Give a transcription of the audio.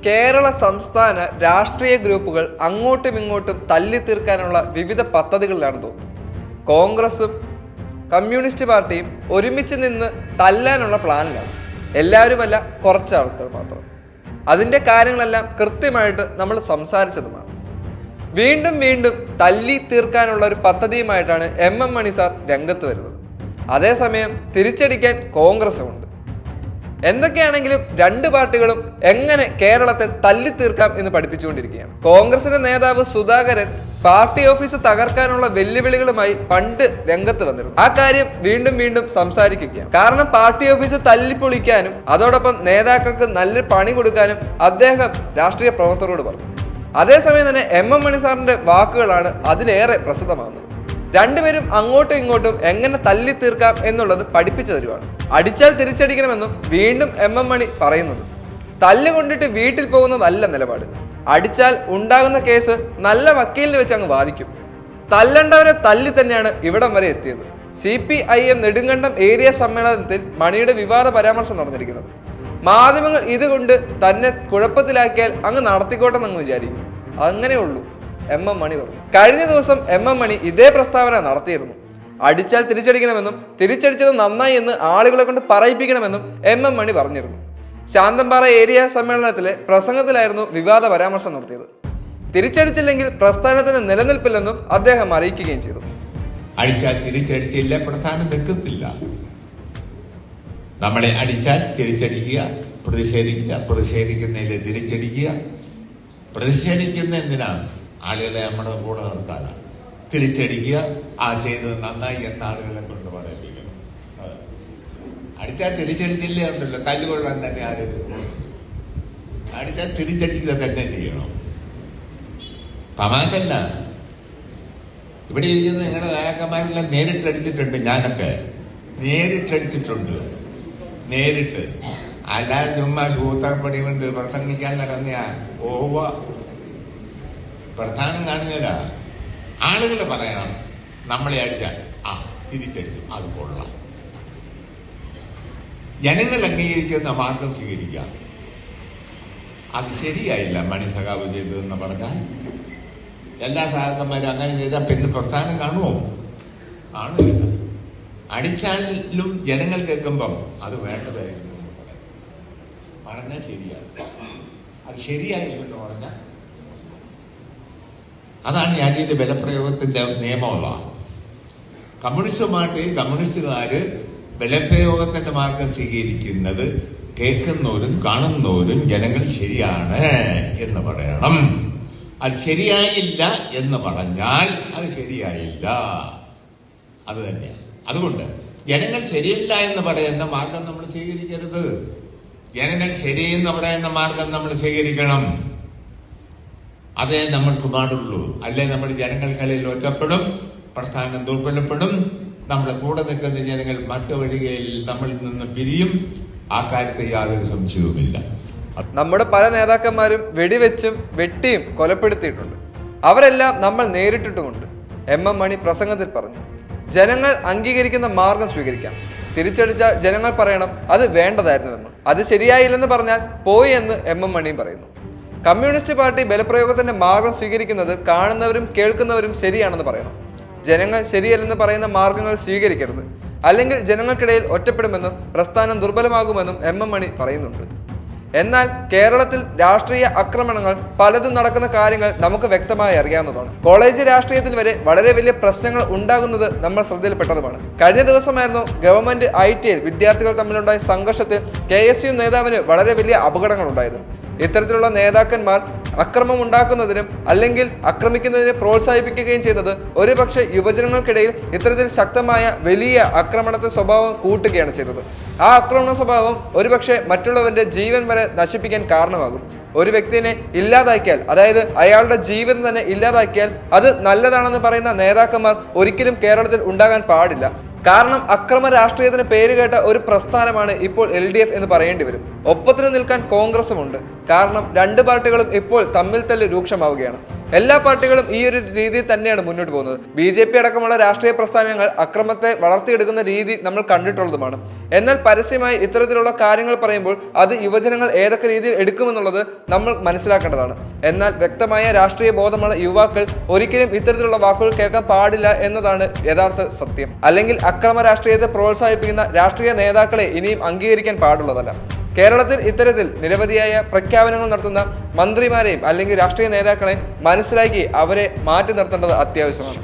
കേരള സംസ്ഥാന രാഷ്ട്രീയ ഗ്രൂപ്പുകൾ അങ്ങോട്ടും ഇങ്ങോട്ടും തല്ലി തീർക്കാനുള്ള വിവിധ പദ്ധതികളിലാണ് തോന്നുന്നത്. കോൺഗ്രസും കമ്മ്യൂണിസ്റ്റ് പാർട്ടിയും ഒരുമിച്ച് നിന്ന് തല്ലാനുള്ള പ്ലാനിലാണ്. എല്ലാവരുമല്ല, കുറച്ച് ആൾക്കാർ മാത്രം. അതിൻ്റെ കാര്യങ്ങളെല്ലാം കൃത്യമായിട്ട് നമ്മൾ സംസാരിച്ചതുമാണ്. വീണ്ടും വീണ്ടും തല്ലി തീർക്കാനുള്ള ഒരു പദ്ധതിയുമായിട്ടാണ് എം മണി സാർ രംഗത്ത് വരുന്നത്. അതേസമയം തിരിച്ചടിക്കാൻ കോൺഗ്രസുമുണ്ട്. എന്തൊക്കെയാണെങ്കിലും രണ്ട് പാർട്ടികളും എങ്ങനെ കേരളത്തെ തല്ലി തീർക്കാം എന്ന് പഠിപ്പിച്ചുകൊണ്ടിരിക്കുകയാണ്. കോൺഗ്രസിന്റെ നേതാവ് സുധാകരൻ പാർട്ടി ഓഫീസ് തകർക്കാനുള്ള വെല്ലുവിളികളുമായി പണ്ട് രംഗത്ത് വന്നിരുന്നു. ആ കാര്യം വീണ്ടും വീണ്ടും സംസാരിക്കുകയാണ്. കാരണം പാർട്ടി ഓഫീസ് തല്ലിപ്പൊളിക്കാനും അതോടൊപ്പം നേതാക്കൾക്ക് നല്ലൊരു പണി കൊടുക്കാനും അദ്ദേഹം രാഷ്ട്രീയ പ്രവർത്തകരോട് പറഞ്ഞു. അതേസമയം തന്നെ എം മണി സാറിന്റെ വാക്കുകളാണ് അതിലേറെ പ്രസിദ്ധമാകുന്നത്. രണ്ടുപേരും അങ്ങോട്ടും ഇങ്ങോട്ടും എങ്ങനെ തല്ലി തീർക്കാം എന്നുള്ളത് പഠിപ്പിച്ചു തരുവാണ്. അടിച്ചാൽ തിരിച്ചടിക്കണമെന്നും വീണ്ടും എം മണി പറയുന്നത്. തല്ലുകൊണ്ടിട്ട് വീട്ടിൽ പോകുന്നതല്ല നിലപാട്. അടിച്ചാൽ ഉണ്ടാകുന്ന കേസ് നല്ല വക്കീലിന് വെച്ച് അങ്ങ് വാദിക്കും. തല്ലണ്ടവരെ തല്ലി തന്നെയാണ് ഇവിടം വരെ എത്തിയത്. CPIM നെടുങ്കണ്ടം ഏരിയ സമ്മേളനത്തിൽ മണിയുടെ വിവാദ പരാമർശം നടന്നിരിക്കുന്നത്. മാധ്യമങ്ങൾ ഇതുകൊണ്ട് തന്നെ കുഴപ്പത്തിലാക്കിയാൽ അങ്ങ് നടത്തിക്കോട്ടെന്ന് അങ്ങ് വിചാരിക്കും. അങ്ങനെയുള്ളൂ എം മണി പറഞ്ഞു. കഴിഞ്ഞ ദിവസം എം മണി ഇതേ പ്രസ്താവന നടത്തിയിരുന്നു. അടിച്ചാൽ തിരിച്ചടിക്കണമെന്നും തിരിച്ചടിച്ചത് നന്നായി എന്ന് ആളുകളെ കൊണ്ട് പറയിപ്പിക്കണമെന്നും എം മണി പറഞ്ഞിരുന്നു. ശാന്തമ്പാറ ഏരിയ സമ്മേളനത്തിലെ പ്രസംഗത്തിലായിരുന്നു വിവാദ പരാമർശം നടത്തിയത്. തിരിച്ചടിച്ചില്ലെങ്കിൽ പ്രസ്ഥാനത്തിന് നിലനിൽപ്പില്ലെന്നും അദ്ദേഹം അറിയിക്കുകയും ചെയ്തു. അടിച്ചാൽ തിരിച്ചടിച്ചില്ല, പ്രസ്ഥാനം നിൽക്കത്തില്ല. നമ്മളെ അടിച്ചാൽ തിരിച്ചടിക്കുക, പ്രതിഷേധിക്കുക, പ്രതിഷേധിക്കുന്നതിൽ തിരിച്ചടിക്കുക. പ്രതിഷേധിക്കുന്ന എന്തിനാണ്? ആളുകളെ നമ്മുടെ കൂടെ നിർത്താനാണ്. തിരിച്ചടിക്കുക, ആ ചെയ്തത് നന്നായി എന്ന ആളുകളെ കൊണ്ട് പറയിപ്പിക്കണം. അടിച്ചാൽ തിരിച്ചടിച്ചില്ലേ ഉണ്ടല്ലോ, തല്ലുകൊള്ളാൻ തന്നെ ആരും അടിച്ചാൽ തിരിച്ചടിക്കുക തന്നെ ചെയ്യണം. തമാശല്ല. ഇവിടെ ഇരിക്കുന്ന നിങ്ങളുടെ നേതാക്കന്മാരെല്ലാം നേരിട്ടടിച്ചിട്ടുണ്ട്. ഞാനൊക്കെ നേരിട്ടടിച്ചിട്ടുണ്ട്. നേരിട്ട് അല്ലാതെ ചുമ്മാ സൂത്രപ്പടി കൊണ്ട് പ്രസംഗിക്കാൻ നടന്ന പ്രസ്ഥാനം കാണുന്നില്ല. ആളുകൾ പറയണം, നമ്മളെ അടിച്ചാൽ തിരിച്ചടിച്ചു, അത് കൊള്ളാം. ജനങ്ങൾ അംഗീകരിക്കുന്ന മാർഗം സ്വീകരിക്കാം. അത് ശരിയായില്ല മണി സഖാവ് ചെയ്തതെന്ന് പറഞ്ഞാൽ എല്ലാ സഹാക്കന്മാരും അങ്ങനെ ചെയ്താൽ പിന്നെ പ്രസ്ഥാനം കാണുമോ? കാണുന്നില്ല. അടിച്ചാലും ജനങ്ങൾ കേൾക്കുമ്പം അത് വേണ്ടതായിരുന്നു പറഞ്ഞാൽ ശരിയാണ്. അത് ശരിയായില്ലെന്ന് പറഞ്ഞാൽ അതാണ് രാജ്യത്തെ ബലപ്രയോഗത്തിന്റെ നിയമമുള്ള. കമ്മ്യൂണിസ്റ്റുകാര് ബലപ്രയോഗത്തിന്റെ മാർഗം സ്വീകരിക്കുന്നത് കേൾക്കുന്നവരും കാണുന്നവരും ജനങ്ങൾ ശരിയാണ് എന്ന് പറയണം. അത് ശരിയായില്ല എന്ന് പറഞ്ഞാൽ അത് ശരിയായില്ല, അത് തന്നെയാണ്. അതുകൊണ്ട് ജനങ്ങൾ ശരിയല്ല എന്ന് പറയുന്ന മാർഗം നമ്മൾ സ്വീകരിക്കരുത്. ജനങ്ങൾ ശരിയെന്ന് പറയുന്ന മാർഗം നമ്മൾ സ്വീകരിക്കണം. അതേ നമ്മൾക്ക് പാടുള്ളൂ. അല്ലെ നമ്മൾ ജനങ്ങൾക്കിടയിൽ ഒറ്റപ്പെടും, പ്രസ്ഥാനം ദുർബലപ്പെടും. നമ്മുടെ കൂടെ നിൽക്കുന്ന ജനങ്ങൾ മറ്റു വഴികളിൽ നമ്മളിൽ നിന്ന് പിരിയും. ആ കാര്യത്തിൽ യാതൊരു സംശയവുമില്ല. നമ്മുടെ പല നേതാക്കന്മാരും വെടിവെച്ചും വെട്ടിയും കൊലപ്പെടുത്തിയിട്ടുണ്ട്. അവരെല്ലാം നമ്മൾ നേരിട്ടിട്ടുമുണ്ട്. എം മണി പ്രസംഗത്തിൽ പറഞ്ഞു. ജനങ്ങൾ അംഗീകരിക്കുന്ന മാർഗം സ്വീകരിക്കാം. തിരിച്ചടിച്ചാൽ ജനങ്ങൾ പറയണം അത് വേണ്ടതായിരുന്നുവെന്ന്. അത് ശരിയായില്ലെന്ന് പറഞ്ഞാൽ പോയി എന്ന് എം മണിയും പറയുന്നു. കമ്മ്യൂണിസ്റ്റ് പാർട്ടി ബലപ്രയോഗത്തിന്റെ മാർഗം സ്വീകരിക്കുന്നത് കാണുന്നവരും കേൾക്കുന്നവരും ശരിയാണെന്ന് പറയണം. ജനങ്ങൾ ശരിയല്ലെന്ന് പറയുന്ന മാർഗങ്ങൾ സ്വീകരിക്കരുത്. അല്ലെങ്കിൽ ജനങ്ങൾക്കിടയിൽ ഒറ്റപ്പെടുമെന്നും പ്രസ്ഥാനം ദുർബലമാകുമെന്നും എം മണി പറയുന്നുണ്ട്. എന്നാൽ കേരളത്തിൽ രാഷ്ട്രീയ ആക്രമണങ്ങൾ പലതും നടക്കുന്ന കാര്യങ്ങൾ നമുക്ക് വ്യക്തമായി അറിയാവുന്നതാണ്. കോളേജ് രാഷ്ട്രീയത്തിൽ വരെ വളരെ വലിയ പ്രശ്നങ്ങൾ ഉണ്ടാകുന്നത് നമ്മൾ ശ്രദ്ധയിൽപ്പെട്ടതുമാണ്. കഴിഞ്ഞ ദിവസമായിരുന്നു ഗവൺമെന്റ് ITയിൽ വിദ്യാർത്ഥികൾ തമ്മിലുണ്ടായ സംഘർഷത്തിൽ KSU നേതാവിന് വളരെ വലിയ അപകടങ്ങൾ ഉണ്ടായത്. ഇത്തരത്തിലുള്ള നേതാക്കന്മാർ അക്രമം ഉണ്ടാക്കുന്നതിനും അല്ലെങ്കിൽ ആക്രമിക്കുന്നതിനെ പ്രോത്സാഹിപ്പിക്കുകയും ചെയ്യുന്നത് ഒരുപക്ഷെ യുവജനങ്ങൾക്കിടയിൽ ഇത്തരത്തിൽ ശക്തമായ വലിയ ആക്രമണത്തെ സ്വഭാവം കൂട്ടുകയാണ് ചെയ്തത്. ആ ആക്രമണ സ്വഭാവം ഒരുപക്ഷെ മറ്റുള്ളവരുടെ ജീവൻ വരെ നശിപ്പിക്കാൻ കാരണമാകും. ഒരു വ്യക്തിയെ ഇല്ലാതാക്കിയാൽ, അതായത് അയാളുടെ ജീവിതം തന്നെ ഇല്ലാതാക്കിയാൽ അത് നല്ലതാണെന്ന് പറയുന്ന നേതാക്കന്മാർ ഒരിക്കലും കേരളത്തിൽ ഉണ്ടാകാൻ പാടില്ല. കാരണം അക്രമ രാഷ്ട്രീയത്തിന് പേരുകേട്ട ഒരു പ്രസ്ഥാനമാണ് ഇപ്പോൾ LDF എന്ന് പറയേണ്ടി വരും. ഒപ്പത്തിന് നിൽക്കാൻ കോൺഗ്രസുമുണ്ട്. കാരണം രണ്ട് പാർട്ടികളും ഇപ്പോൾ തമ്മിൽ തല്ല് രൂക്ഷമാവുകയാണ്. എല്ലാ പാർട്ടികളും ഈ ഒരു രീതിയിൽ തന്നെയാണ് മുന്നോട്ട് പോകുന്നത്. BJP അടക്കമുള്ള രാഷ്ട്രീയ പ്രസ്ഥാനങ്ങൾ അക്രമത്തെ വളർത്തിയെടുക്കുന്ന രീതി നമ്മൾ കണ്ടിട്ടുള്ളതുമാണ്. എന്നാൽ പരസ്യമായി ഇത്തരത്തിലുള്ള കാര്യങ്ങൾ പറയുമ്പോൾ അത് യുവജനങ്ങൾ ഏതൊക്കെ രീതിയിൽ എടുക്കുമെന്നുള്ളത് നമ്മൾ മനസ്സിലാക്കേണ്ടതാണ്. എന്നാൽ വ്യക്തമായ രാഷ്ട്രീയ ബോധമുള്ള യുവാക്കൾ ഒരിക്കലും ഇത്തരത്തിലുള്ള വാക്കുകൾ കേൾക്കാൻ പാടില്ല എന്നതാണ് യഥാർത്ഥ സത്യം. അല്ലെങ്കിൽ അക്രമ രാഷ്ട്രീയത്തെ പ്രോത്സാഹിപ്പിക്കുന്ന രാഷ്ട്രീയ നേതാക്കളെ ഇനിയും അംഗീകരിക്കാൻ പാടുള്ളതല്ല. കേരളത്തിൽ ഇത്തരത്തിൽ നിരവധിയായ പ്രഖ്യാപനങ്ങൾ നടത്തുന്ന മന്ത്രിമാരെയും അല്ലെങ്കിൽ രാഷ്ട്രീയ നേതാക്കളെ മനസ്സിലാക്കി അവരെ മാറ്റി നിർത്തേണ്ടത് അത്യാവശ്യമാണ്.